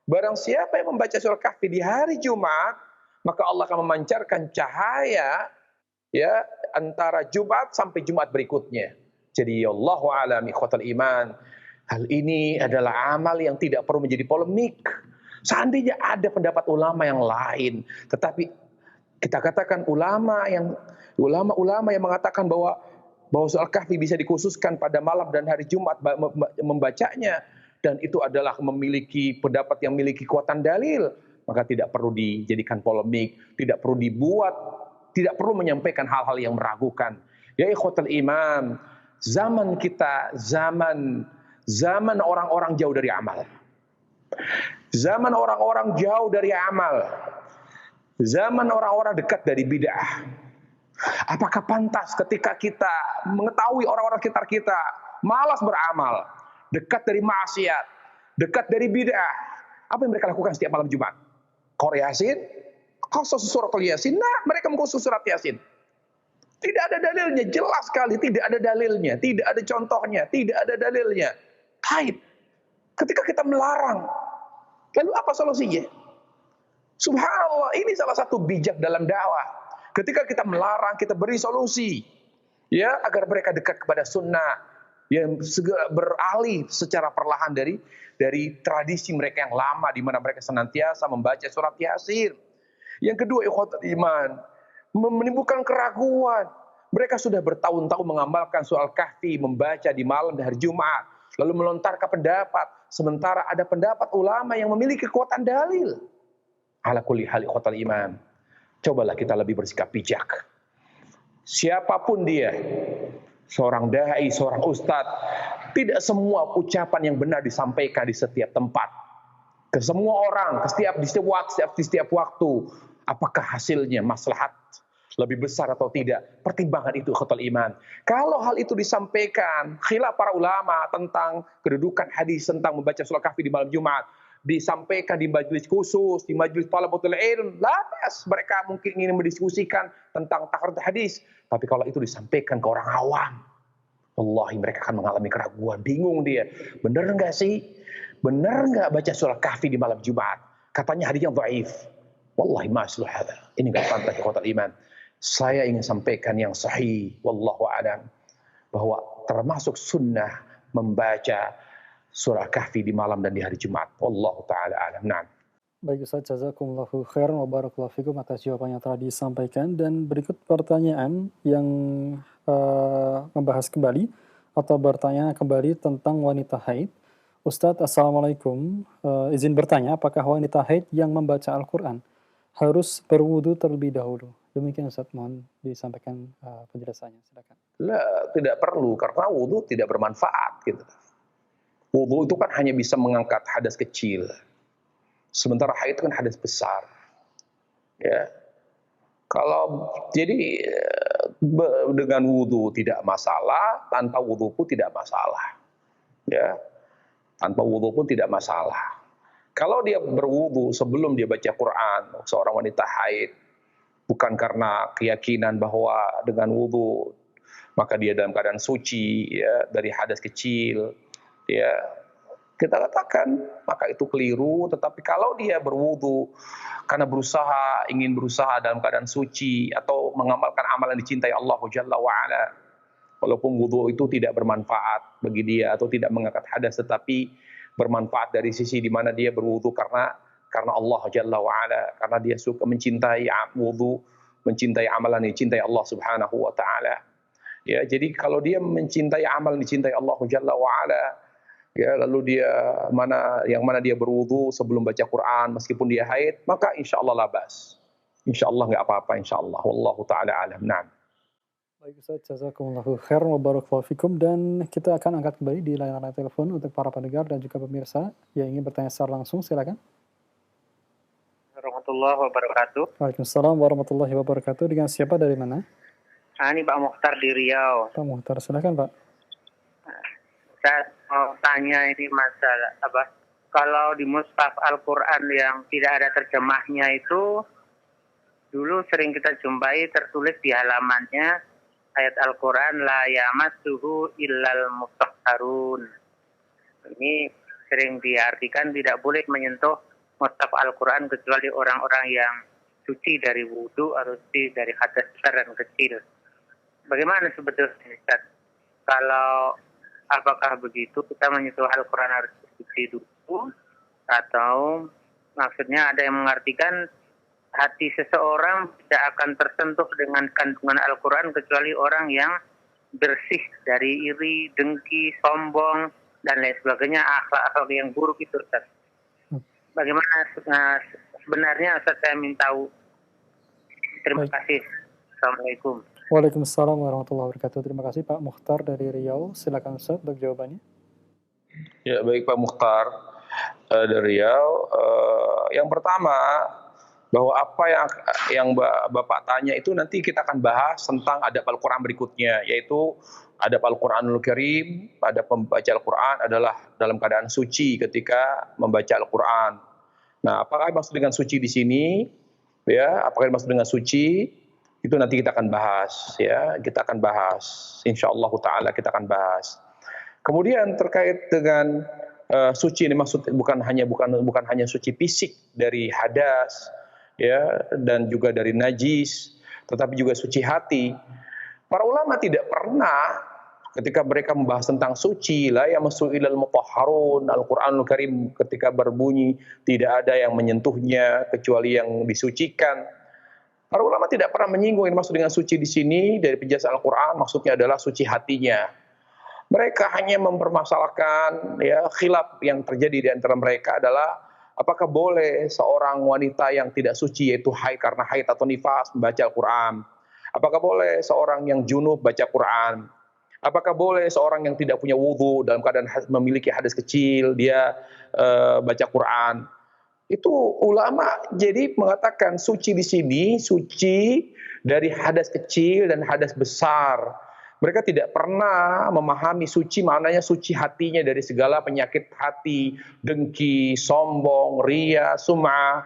Barang siapa yang membaca surah Al-Kahfi di hari Jumat, maka Allah akan memancarkan cahaya ya, antara Jumat sampai Jumat berikutnya. Jadi Allahu a'lam ikhwatal iman, hal ini adalah amal yang tidak perlu menjadi polemik. Seandainya ada pendapat ulama yang lain, tetapi kita katakan ulama yang mengatakan bahwa soal kahfi bisa dikhususkan pada malam dan hari Jumat membacanya, dan itu adalah memiliki pendapat yang memiliki kekuatan dalil, maka tidak perlu dijadikan polemik, tidak perlu dibuat, tidak perlu menyampaikan hal-hal yang meragukan. Ya ikhwatal iman, zaman kita zaman orang-orang jauh dari amal. Zaman orang-orang jauh dari amal. Zaman orang-orang dekat dari bid'ah. Apakah pantas ketika kita mengetahui orang-orang sekitar kita malas beramal, dekat dari maksiat, dekat dari bid'ah, apa yang mereka lakukan setiap malam Jumat? Qur'an Yasin, khusus surat Yasin. Nah, mereka mengkhusus surat Yasin. Tidak ada dalilnya, jelas sekali tidak ada dalilnya, tidak ada contohnya, tidak ada dalilnya. Taib. Ketika kita melarang, lalu apa solusinya? Subhanallah, ini salah satu bijak dalam dakwah. Ketika kita melarang, kita beri solusi, ya, agar mereka dekat kepada sunnah, yang segera beralih secara perlahan dari tradisi mereka yang lama, di mana mereka senantiasa membaca surat Yasin. Yang kedua, ikhwatul iman, menimbulkan keraguan. Mereka sudah bertahun-tahun mengamalkan soal kahfi, membaca di malam dan hari Jumat, lalu melontarkan pendapat, sementara ada pendapat ulama yang memiliki kekuatan dalil. Ala kulli hal ikhwatul iman, cobalah kita lebih bersikap bijak. Siapapun dia, seorang dai, seorang ustadz, tidak semua ucapan yang benar disampaikan di setiap tempat. Ke semua orang, di setiap waktu, apakah hasilnya maslahat lebih besar atau tidak? Pertimbangan itu ikhwatul iman. Kalau hal itu disampaikan, khilaf para ulama tentang kedudukan hadis tentang membaca surah kahfi di malam Jumat, disampaikan di majelis khusus, di majelis talabatul ilm, lantas mereka mungkin ingin mendiskusikan tentang takhrij hadis. Tapi kalau itu disampaikan ke orang awam, wallahi mereka akan mengalami keraguan, bingung dia. Benar enggak sih? Benar enggak baca surah kahfi di malam Jumat? Katanya hadisnya dhaif. Wallahi ma'asluh hadza. Ini enggak pantas ikhwatul iman. Saya ingin sampaikan yang sahih, wallahu a'lam, bahwa termasuk sunnah membaca surah kahfi di malam dan di hari Jumat. Wallahu ta'ala alam. Nah. Baik Ustaz, jazakumullahu khairan wa barakallahu fikum atas jawaban yang telah disampaikan. Dan berikut pertanyaan yang membahas kembali atau bertanya kembali tentang wanita haid. Ustadz, Assalamualaikum. Izin bertanya, apakah wanita haid yang membaca Al-Quran harus berwudu terlebih dahulu? Demikian Ustadz, mohon disampaikan penjelasannya. Silakan. Tidak perlu, karena wudu tidak bermanfaat gitu. Wudu itu kan hanya bisa mengangkat hadas kecil. Sementara haid itu kan hadas besar. Ya. Kalau jadi dengan wudu tidak masalah, tanpa wudu pun tidak masalah. Ya. Tanpa wudu pun tidak masalah. Kalau dia berwudu sebelum dia baca Quran, seorang wanita haid, bukan karena keyakinan bahwa dengan wudu maka dia dalam keadaan suci, ya, dari hadas kecil, ya, kita katakan maka itu keliru. Tetapi kalau dia berwudu karena ingin berusaha dalam keadaan suci atau mengamalkan amalan dicintai Allah Jalla wa'ala, walaupun wudu itu tidak bermanfaat bagi dia atau tidak mengangkat hadas, tetapi bermanfaat dari sisi di mana dia berwudu karena Allah Jalla wa'ala, karena dia suka mencintai wudu, mencintai amalan dicintai Allah Subhanahu wa ta'ala. Ya, jadi kalau dia mencintai amalan dicintai Allah Jalla wa'ala, ya, lalu dia mana dia berwudu sebelum baca Quran meskipun dia haid, maka insyaallah labas. Insyaallah enggak apa-apa insyaallah. Wallahu taala alam. Naam. Baik Ustaz, jazakumullahu khairan wa barakallahu fikum, dan kita akan angkat kembali di layanan telepon untuk para pendengar dan juga pemirsa yang ingin bertanya secara langsung. Silakan. Warahmatullahi wabarakatuh. Waalaikumsalam warahmatullahi wabarakatuh. Dengan siapa, dari mana? Ini Pak Mukhtar di Riau. Pak Mukhtar, silakan Pak. Saya mau tanya ini masalah kalau di mushaf Al-Quran yang tidak ada terjemahnya itu, dulu sering kita jumpai tertulis di halamannya ayat Al-Quran la yamassuhu illal mutahharun. Ini sering diartikan tidak boleh menyentuh mushaf Al-Quran kecuali orang-orang yang suci dari wudu atau suci dari hadas besar dan kecil. Bagaimana sebetulnya Ustaz? Kalau apakah begitu kita menyentuh Al-Quran harus suci dulu, atau maksudnya ada yang mengartikan hati seseorang tidak akan tersentuh dengan kandungan Al-Quran kecuali orang yang bersih dari iri, dengki, sombong, dan lain sebagainya, akhlak-akhlak yang buruk itu Ustaz. Bagaimana sebenarnya Ustaz, saya minta tahu. Terima kasih. Assalamualaikum. Waalaikumsalam warahmatullahi wabarakatuh. Terima kasih Pak Mukhtar dari Riau. Silakan Ustaz untuk jawabannya. Ya, baik Pak Mukhtar dari Riau. Yang pertama, bahwa apa yang Bapak tanya itu nanti kita akan bahas tentang adab Al-Quran berikutnya, yaitu adab Al-Quranul Karim. Adab membaca Al-Quran adalah dalam keadaan suci ketika membaca Al-Quran. Nah, apakah maksud dengan suci di sini? Ya, apakah maksud dengan suci? Itu nanti kita akan bahas, ya. Kita akan bahas. Insyaallah taala kita akan bahas. Kemudian terkait dengan suci ini maksud bukan hanya suci fisik dari hadas, ya, dan juga dari najis, tetapi juga suci hati. Para ulama tidak pernah ketika mereka membahas tentang suci, la yamassu ilal mutahharun, Al-Qur'anul Karim ketika berbunyi tidak ada yang menyentuhnya kecuali yang disucikan. Para ulama tidak pernah menyinggung yang maksud dengan suci di sini dari penjelasan Al-Qur'an, maksudnya adalah suci hatinya. Mereka hanya mempermasalahkan, ya, khilaf yang terjadi di antara mereka adalah apakah boleh seorang wanita yang tidak suci, yaitu haid karena haid atau nifas, membaca Al-Quran? Apakah boleh seorang yang junub baca Quran? Apakah boleh seorang yang tidak punya wudhu dalam keadaan memiliki hadas kecil, dia baca Quran? Itu ulama jadi mengatakan suci di sini, suci dari hadas kecil dan hadas besar. Mereka tidak pernah memahami suci maknanya suci hatinya dari segala penyakit hati, dengki, sombong, riya, sum'ah.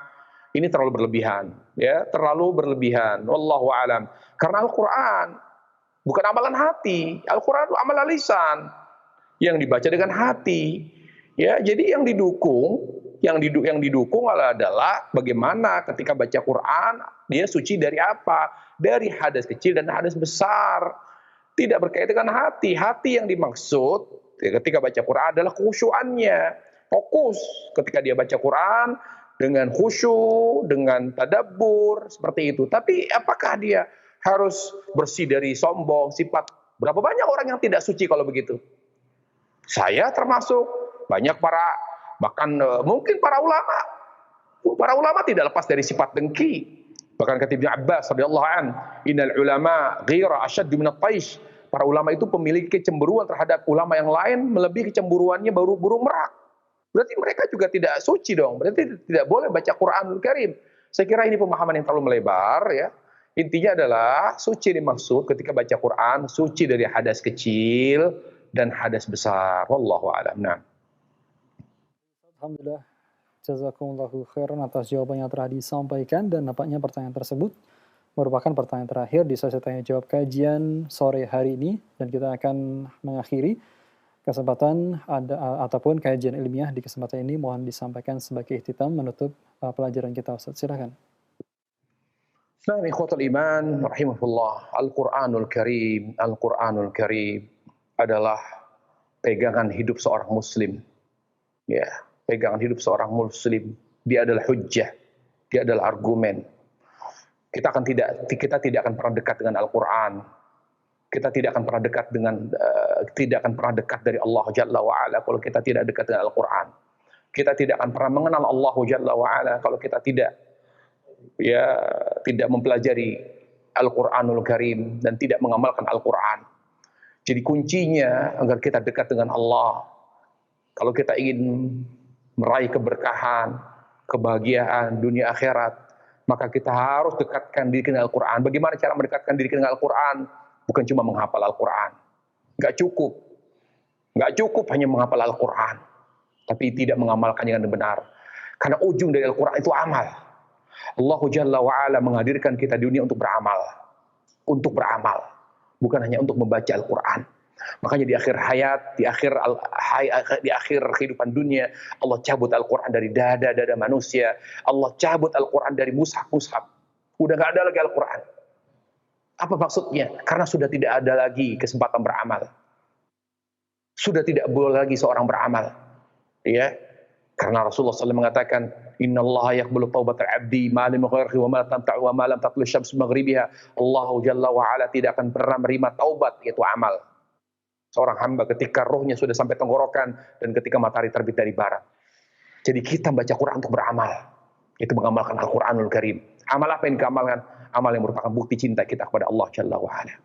Ini terlalu berlebihan, ya, terlalu berlebihan. Wallahu a'lam. Karena Al-Qur'an bukan amalan hati. Al-Qur'an itu amalan lisan yang dibaca dengan hati. Ya, jadi yang didukung adalah bagaimana ketika baca Quran dia suci dari apa? Dari hadas kecil dan hadas besar. Tidak berkaitan dengan hati. Hati yang dimaksud ketika baca Quran adalah khusyuannya. Fokus ketika dia baca Quran dengan khusyuk, dengan tadabbur, seperti itu. Tapi apakah dia harus bersih dari sombong, sifat? Berapa banyak orang yang tidak suci kalau begitu? Saya termasuk, banyak bahkan mungkin para ulama tidak lepas dari sifat dengki. Bahkan kata Ibnu Abbas radhiyallahu an, innal ulama ghira ashaddu min at-taish. Para ulama itu memiliki kecemburuan terhadap ulama yang lain melebihi kecemburuannya burung merak. Berarti mereka juga tidak suci dong. Berarti tidak boleh baca Quranul Karim. Saya kira ini pemahaman yang terlalu melebar, ya. Intinya adalah suci dimaksud ketika baca Quran, suci dari hadas kecil dan hadas besar. Wallahu a'lam. Nah. Alhamdulillah, jazakumullahu khairan atas jawaban yang telah disampaikan, dan nampaknya pertanyaan tersebut merupakan pertanyaan terakhir di sesi tanya jawab kajian sore hari ini, dan kita akan mengakhiri kesempatan ataupun kajian ilmiah di kesempatan ini. Mohon disampaikan sebagai ikhtitam menutup pelajaran kita, Ustaz. Silakan. Nah, ikhwatul iman rahimahullah, Al-Qur'anul Karim adalah pegangan hidup seorang muslim. Ya, pegangan hidup seorang muslim. Dia adalah hujjah, dia adalah argumen. Kita tidak akan pernah dekat dengan Al-Qur'an. Kita tidak akan pernah dekat dari Allah Jalla wa Ala kalau kita tidak dekat dengan Al-Qur'an. Kita tidak akan pernah mengenal Allah Jalla wa Ala kalau kita tidak mempelajari Al-Qur'anul Karim dan tidak mengamalkan Al-Qur'an. Jadi kuncinya agar kita dekat dengan Allah, kalau kita ingin meraih keberkahan, kebahagiaan dunia akhirat, maka kita harus dekatkan diri dengan Al-Quran. Bagaimana cara mendekatkan diri dengan Al-Quran? Bukan cuma menghafal Al-Quran. Nggak cukup hanya menghafal Al-Quran, tapi tidak mengamalkannya dengan benar. Karena ujung dari Al-Quran itu amal. Allah Jalla wa'ala menghadirkan kita di dunia untuk beramal. Bukan hanya untuk membaca Al-Quran. Makanya di akhir hayat, di akhir kehidupan dunia, Allah cabut Al-Quran dari dada-dada manusia. Allah cabut Al-Quran dari mushaf-mushaf. Udah nggak ada lagi Al-Quran. Apa maksudnya? Karena sudah tidak ada lagi kesempatan beramal. Sudah tidak boleh lagi seorang beramal. Ya, karena Rasulullah SAW mengatakan, Inna Allah yaqbalu taubatal abdi ma lam yughayyihi wa ma lam tamta'u wa ma lam tatlu syams maghribiha. Allah Jalla wa Ala tidak akan pernah menerima taubat, yaitu amal seorang hamba ketika rohnya sudah sampai tenggorokan dan ketika matahari terbit dari barat. Jadi kita baca Quran untuk beramal. Itu mengamalkan Al-Quranul Karim. Amal apa yang dikamalkan? Amal yang merupakan bukti cinta kita kepada Allah Jalla wa Ala.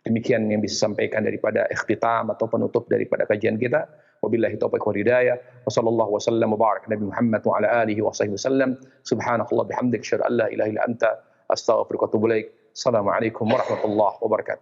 Demikian yang bisa sampaikan daripada ikhtitam atau penutup daripada kajian kita. Wabillahi taufiq wal hidayah. Wa sallallahu wa sallam wa barak Nabi Muhammad wa ala alihi wa sahbihi wasallam. Subhanallah bihamdik, asyhadu an la ilaha illa anta, astaghfiruka wa atubu ilaik. Assalamualaikum warahmatullahi wabarakatuh.